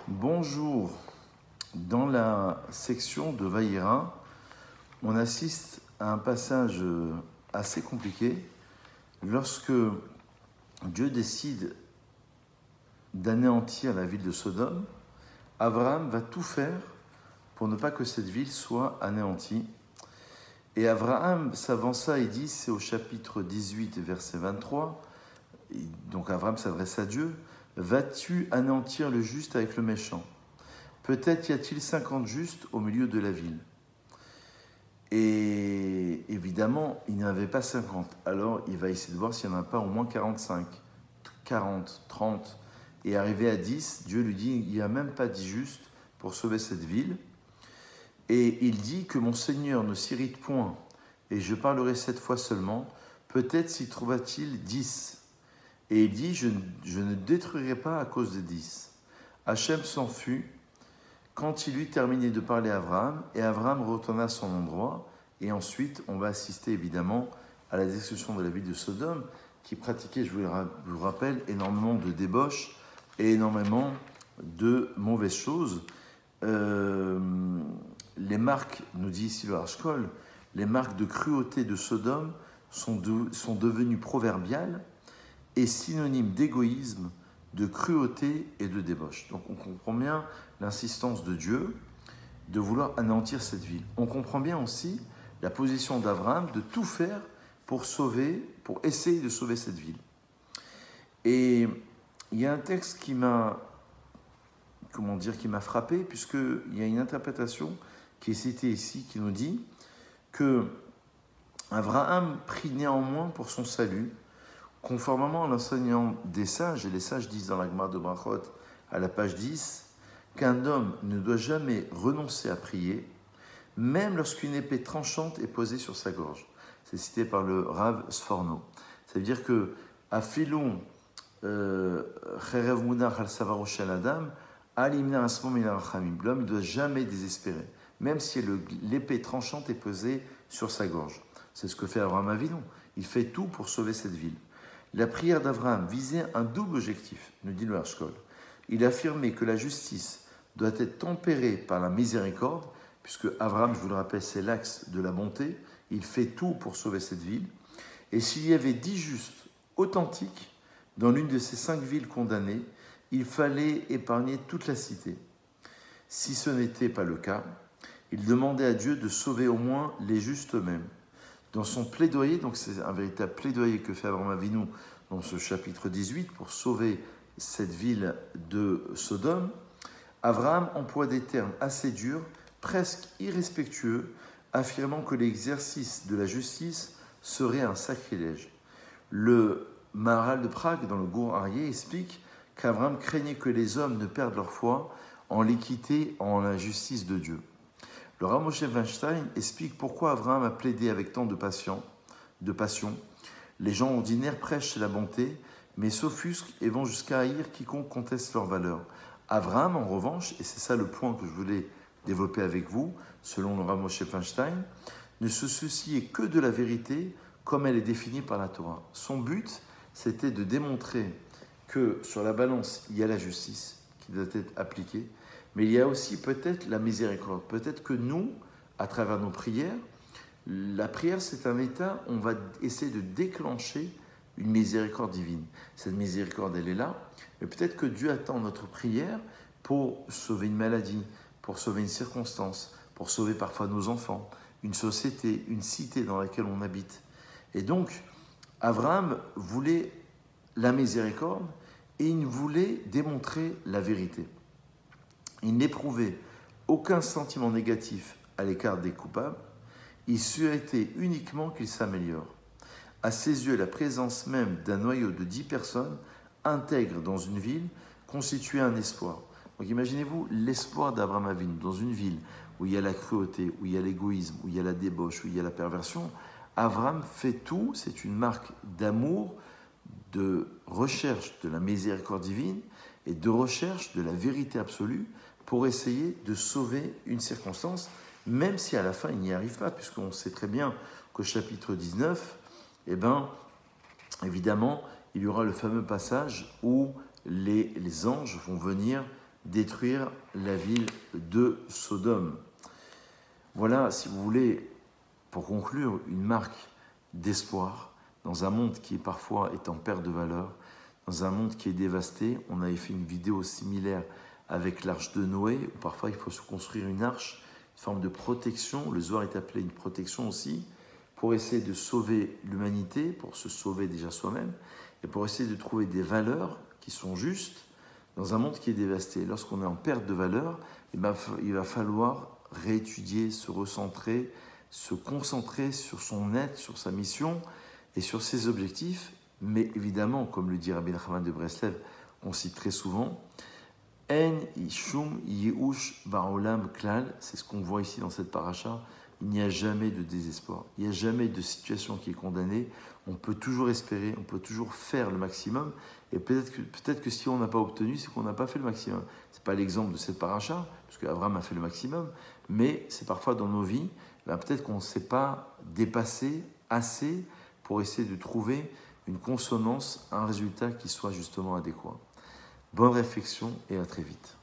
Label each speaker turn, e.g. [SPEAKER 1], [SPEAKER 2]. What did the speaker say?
[SPEAKER 1] Bonjour. Dans la section de Vaïra, on assiste à un passage assez compliqué lorsque Dieu décide d'anéantir la ville de Sodome. Abraham va tout faire pour ne pas que cette ville soit anéantie. Et Abraham s'avança et dit, c'est au chapitre 18, verset 23, donc Abraham s'adresse à Dieu, « Vas-tu anéantir le juste avec le méchant ? Peut-être y a-t-il 50 justes au milieu de la ville. » Et évidemment, il n'y en avait pas 50. Alors, il va essayer de voir s'il n'y en a pas au moins 45, 40, 30. Et arrivé à 10, Dieu lui dit, il n'y a même pas 10 justes pour sauver cette ville. Et il dit que mon Seigneur ne s'irrite point, et je parlerai cette fois seulement, peut-être s'y trouva-t-il 10. Et il dit, je ne détruirai pas à cause de 10. Hachem s'en fut quand il eut terminé de parler à Abraham, et Abraham retourna à son endroit, et ensuite on va assister évidemment à la destruction de la ville de Sodome, qui pratiquait, je vous rappelle, énormément de débauches et énormément de mauvaises choses. Les marques, nous dit ici le Harshkol, les marques de cruauté de Sodome sont devenues proverbiales et synonymes d'égoïsme, de cruauté et de débauche. Donc on comprend bien l'insistance de Dieu de vouloir anéantir cette ville. On comprend bien aussi la position d'Abraham de tout faire pour essayer de sauver cette ville. Et il y a un texte qui m'a frappé, puisqu'il y a une interprétation qui est citée ici, qui nous dit que Abraham prie néanmoins pour son salut, conformément à l'enseignement des sages, et les sages disent dans la Gemara de Brachot, à la page 10, qu'un homme ne doit jamais renoncer à prier, même lorsqu'une épée tranchante est posée sur sa gorge. C'est cité par le Rav Sforno. Ça veut dire que Afilon Cherev Munach al Savaro Shel Adam, Alimna Asmom Il Arachamim. L'homme ne doit jamais désespérer, même si l'épée tranchante est posée sur sa gorge. C'est ce que fait Abraham Avinu. Il fait tout pour sauver cette ville. La prière d'Abraham visait un double objectif, nous dit le Harshkol. Il affirmait que la justice doit être tempérée par la miséricorde, puisque Abraham, je vous le rappelle, c'est l'axe de la bonté. Il fait tout pour sauver cette ville. Et s'il y avait 10 justes authentiques dans l'une de ces 5 villes condamnées, il fallait épargner toute la cité. Si ce n'était pas le cas, il demandait à Dieu de sauver au moins les justes eux-mêmes. Dans son plaidoyer, donc c'est un véritable plaidoyer que fait Abraham Avinu dans ce chapitre 18 pour sauver cette ville de Sodome, Abraham emploie des termes assez durs, presque irrespectueux, affirmant que l'exercice de la justice serait un sacrilège. Le Maharal de Prague, dans le Gour Aryeh, explique qu'Abraham craignait que les hommes ne perdent leur foi en l'équité, en la justice de Dieu. Le Rav Moshe Weinstein explique pourquoi Abraham a plaidé avec tant de passion. Les gens ordinaires prêchent la bonté, mais s'offusquent et vont jusqu'à haïr quiconque conteste leur valeur. Abraham, en revanche, et c'est ça le point que je voulais développer avec vous, selon le Rav Moshe Weinstein, ne se souciait que de la vérité comme elle est définie par la Torah. Son but, c'était de démontrer que sur la balance, il y a la justice qui doit être appliquée, mais il y a aussi peut-être la miséricorde. Peut-être que nous, à travers nos prières, la prière c'est un état, on va essayer de déclencher une miséricorde divine. Cette miséricorde, elle est là, mais peut-être que Dieu attend notre prière pour sauver une maladie, pour sauver une circonstance, pour sauver parfois nos enfants, une société, une cité dans laquelle on habite. Et donc, Abraham voulait la miséricorde et il voulait démontrer la vérité. Il n'éprouvait aucun sentiment négatif à l'écart des coupables, il souhaitait uniquement qu'ils s'améliorent. À ses yeux, la présence même d'un noyau de 10 personnes intègre dans une ville constituait un espoir. Donc imaginez-vous l'espoir d'Abraham Avinu dans une ville où il y a la cruauté, où il y a l'égoïsme, où il y a la débauche, où il y a la perversion. Abraham fait tout, c'est une marque d'amour, de recherche de la miséricorde divine et de recherche de la vérité absolue pour essayer de sauver une circonstance, même si à la fin il n'y arrive pas, puisqu'on sait très bien qu'au chapitre 19, évidemment, il y aura le fameux passage où les anges vont venir détruire la ville de Sodome. Voilà, si vous voulez, pour conclure, une marque d'espoir dans un monde qui parfois est en perte de valeur, dans un monde qui est dévasté. On avait fait une vidéo similaire avec l'arche de Noé, où parfois il faut se construire une arche, une forme de protection. Le Zohar est appelé une protection aussi, pour essayer de sauver l'humanité, pour se sauver déjà soi-même, et pour essayer de trouver des valeurs qui sont justes dans un monde qui est dévasté. Lorsqu'on est en perte de valeur, il va falloir réétudier, se recentrer, se concentrer sur son être, sur sa mission et sur ses objectifs. Mais évidemment, comme le dit Rabbi Nachman de Breslev, on cite très souvent, En ishum yeush ba'olam klal, c'est ce qu'on voit ici dans cette paracha, il n'y a jamais de désespoir, il n'y a jamais de situation qui est condamnée, on peut toujours espérer, on peut toujours faire le maximum, et peut-être que si on n'a pas obtenu, c'est qu'on n'a pas fait le maximum. Ce n'est pas l'exemple de cette paracha, parce qu'Abraham a fait le maximum, mais c'est parfois dans nos vies, peut-être qu'on ne s'est pas dépassé assez pour essayer de trouver une consonance, un résultat qui soit justement adéquat. Bonne réflexion et à très vite.